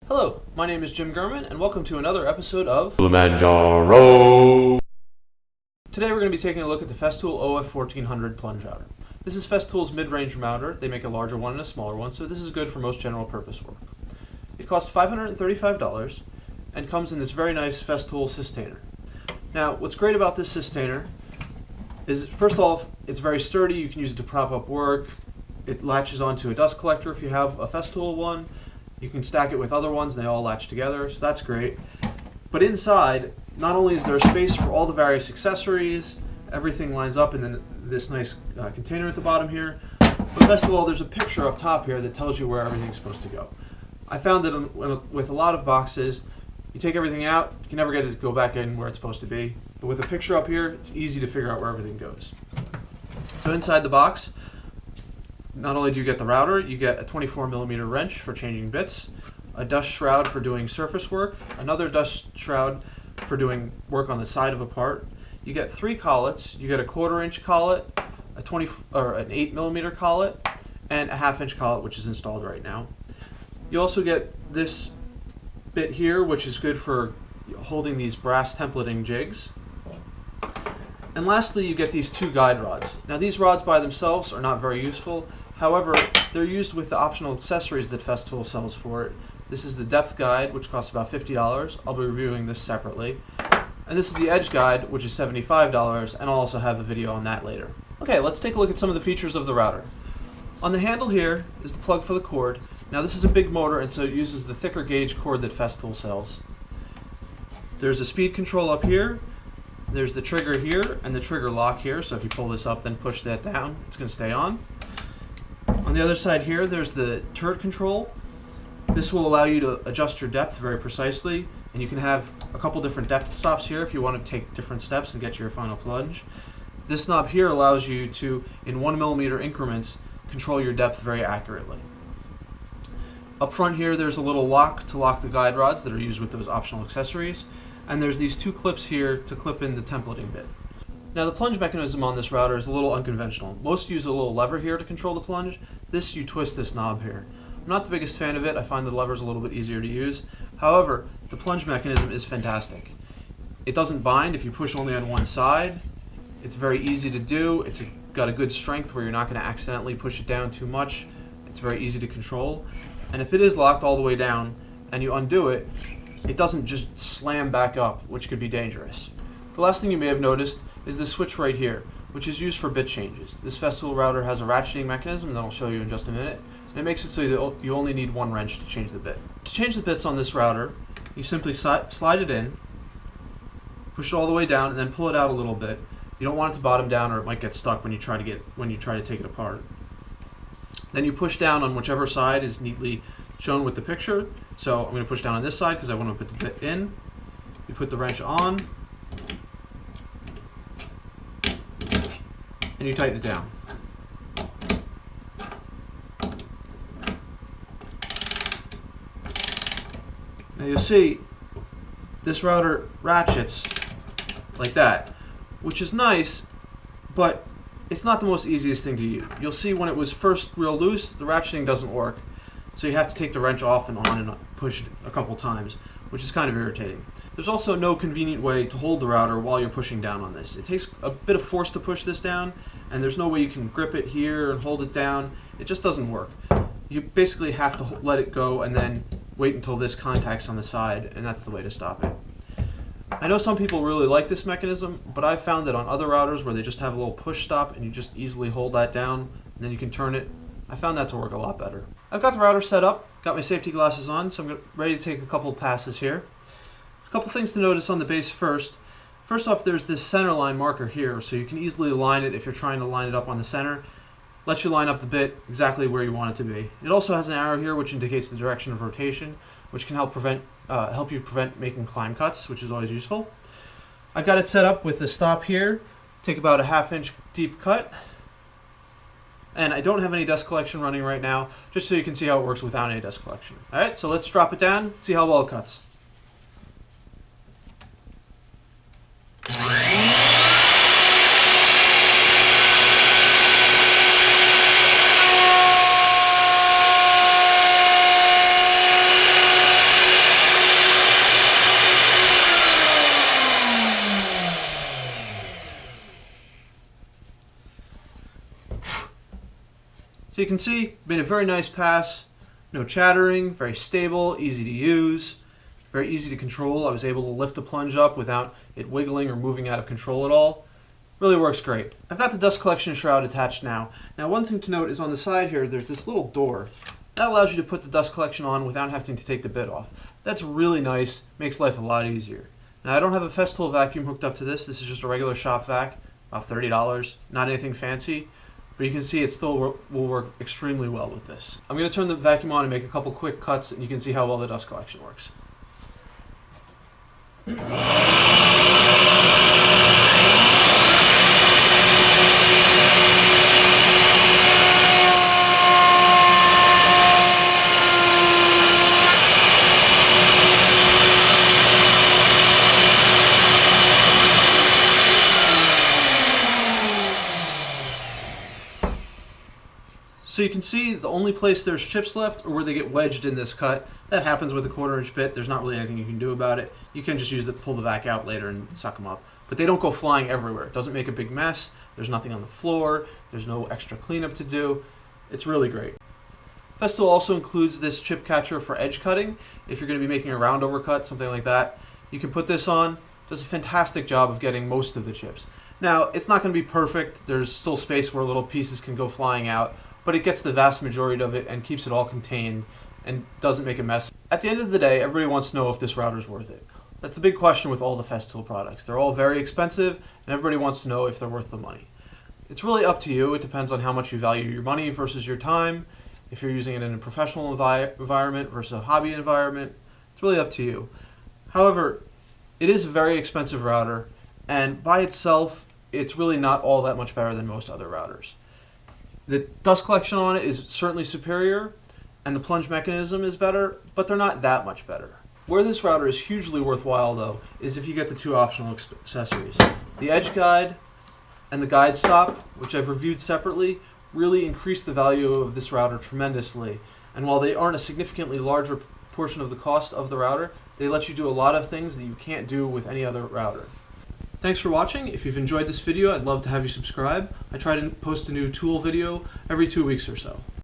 Hello, my name is Jim Gurman, and welcome to another episode of Kilimanjaro. Today we're going to be taking a look at the Festool OF1400 plunge router. This is Festool's mid-range router. They make a larger one and a smaller one, so this is good for most general purpose work. It costs $535 and comes in this very nice Festool sustainer. Now, what's great about this sustainer is, first of all, it's very sturdy. You can use it to prop up work. It latches onto a dust collector if you have a Festool one. You can stack it with other ones, and they all latch together, so that's great. But inside, not only is there space for all the various accessories, everything lines up in this nice container at the bottom here, but best of all, there's a picture up top here that tells you where everything's supposed to go. I found that with a lot of boxes, you take everything out, you can never get it to go back in where it's supposed to be. But with a picture up here, it's easy to figure out where everything goes. So inside the box, not only do you get the router, you get a 24mm wrench for changing bits, a dust shroud for doing surface work, another dust shroud for doing work on the side of a part. You get 3 collets. You get a 1/4-inch collet, an 8mm collet, and a 1/2-inch collet, which is installed right now. You also get this bit here, which is good for holding these brass templating jigs. And lastly, you get these 2 guide rods. Now, these rods by themselves are not very useful. However, they're used with the optional accessories that Festool sells for it. This is the depth guide, which costs about $50. I'll be reviewing this separately. And this is the edge guide, which is $75, and I'll also have a video on that later. Okay, let's take a look at some of the features of the router. On the handle here is the plug for the cord. Now, this is a big motor, and so it uses the thicker gauge cord that Festool sells. There's a speed control up here. There's the trigger here and the trigger lock here, so if you pull this up then push that down, it's going to stay on. On the other side here, there's the turret control. This will allow you to adjust your depth very precisely, and you can have a couple different depth stops here if you want to take different steps and get to your final plunge. This knob here allows you to, in 1mm increments, control your depth very accurately. Up front here, there's a little lock to lock the guide rods that are used with those optional accessories. And there's these 2 clips here to clip in the templating bit. Now, the plunge mechanism on this router is a little unconventional. Most use a little lever here to control the plunge. You twist this knob here. I'm not the biggest fan of it. I find the lever's a little bit easier to use. However, the plunge mechanism is fantastic. It doesn't bind if you push only on one side. It's very easy to do. It's got a good strength where you're not going to accidentally push it down too much. It's very easy to control. And if it is locked all the way down and you undo it, it doesn't just slam back up, which could be dangerous. The last thing you may have noticed is the switch right here, which is used for bit changes. This Festool router has a ratcheting mechanism that I'll show you in just a minute, and it makes it so that you only need 1 wrench to change the bit. To change the bits on this router, you simply slide it in, push it all the way down, and then pull it out a little bit. You don't want it to bottom down, or it might get stuck when you try to take it apart. Then you push down on whichever side is neatly shown with the picture. So I'm going to push down on this side because I want to put the bit in. You put the wrench on, and you tighten it down. Now you'll see this router ratchets like that, which is nice, but it's not the most easiest thing to use. You'll see when it was first real loose, the ratcheting doesn't work. So you have to take the wrench off and on and push it a couple times, which is kind of irritating. There's also no convenient way to hold the router while you're pushing down on this. It takes a bit of force to push this down, and there's no way you can grip it here and hold it down. It just doesn't work. You basically have to let it go and then wait until this contacts on the side, and that's the way to stop it. I know some people really like this mechanism, but I've found that on other routers where they just have a little push stop and you just easily hold that down and then you can turn it, I found that to work a lot better. I've got the router set up, got my safety glasses on, so I'm ready to take a couple of passes here. A couple things to notice on the base first. First off, there's this center line marker here, so you can easily align it if you're trying to line it up on the center. Lets you line up the bit exactly where you want it to be. It also has an arrow here which indicates the direction of rotation, which can help you prevent making climb cuts, which is always useful. I've got it set up with the stop here. Take about a 1/2-inch deep cut. And I don't have any dust collection running right now, just so you can see how it works without any dust collection. Alright, so let's drop it down, see how well it cuts. So you can see, made a very nice pass, no chattering, very stable, easy to use, very easy to control. I was able to lift the plunge up without it wiggling or moving out of control at all. Really works great. I've got the dust collection shroud attached now. Now one thing to note is on the side here, there's this little door. That allows you to put the dust collection on without having to take the bit off. That's really nice, makes life a lot easier. Now I don't have a Festool vacuum hooked up to this. This is just a regular shop vac, about $30, not anything fancy. But you can see it still will work extremely well with this. I'm going to turn the vacuum on and make a couple quick cuts, and you can see how well the dust collection works. So you can see the only place there's chips left are where they get wedged in this cut. That happens with a 1/4 inch bit. There's not really anything you can do about it. You can just pull the vac out later and suck them up. But they don't go flying everywhere. It doesn't make a big mess. There's nothing on the floor. There's no extra cleanup to do. It's really great. Festool also includes this chip catcher for edge cutting. If you're going to be making a round over cut, something like that, you can put this on. It does a fantastic job of getting most of the chips. Now, it's not going to be perfect. There's still space where little pieces can go flying out, but it gets the vast majority of it and keeps it all contained and doesn't make a mess. At the end of the day, everybody wants to know if this router is worth it. That's the big question with all the Festool products. They're all very expensive, and everybody wants to know if they're worth the money. It's really up to you. It depends on how much you value your money versus your time, if you're using it in a professional environment versus a hobby environment. It's really up to you. However, it is a very expensive router, and by itself, it's really not all that much better than most other routers. The dust collection on it is certainly superior, and the plunge mechanism is better, but they're not that much better. Where this router is hugely worthwhile, though, is if you get the two optional accessories. The edge guide and the guide stop, which I've reviewed separately, really increase the value of this router tremendously. And while they aren't a significantly larger portion of the cost of the router, they let you do a lot of things that you can't do with any other router. Thanks for watching. If you've enjoyed this video, I'd love to have you subscribe. I try to post a new tool video every 2 weeks or so.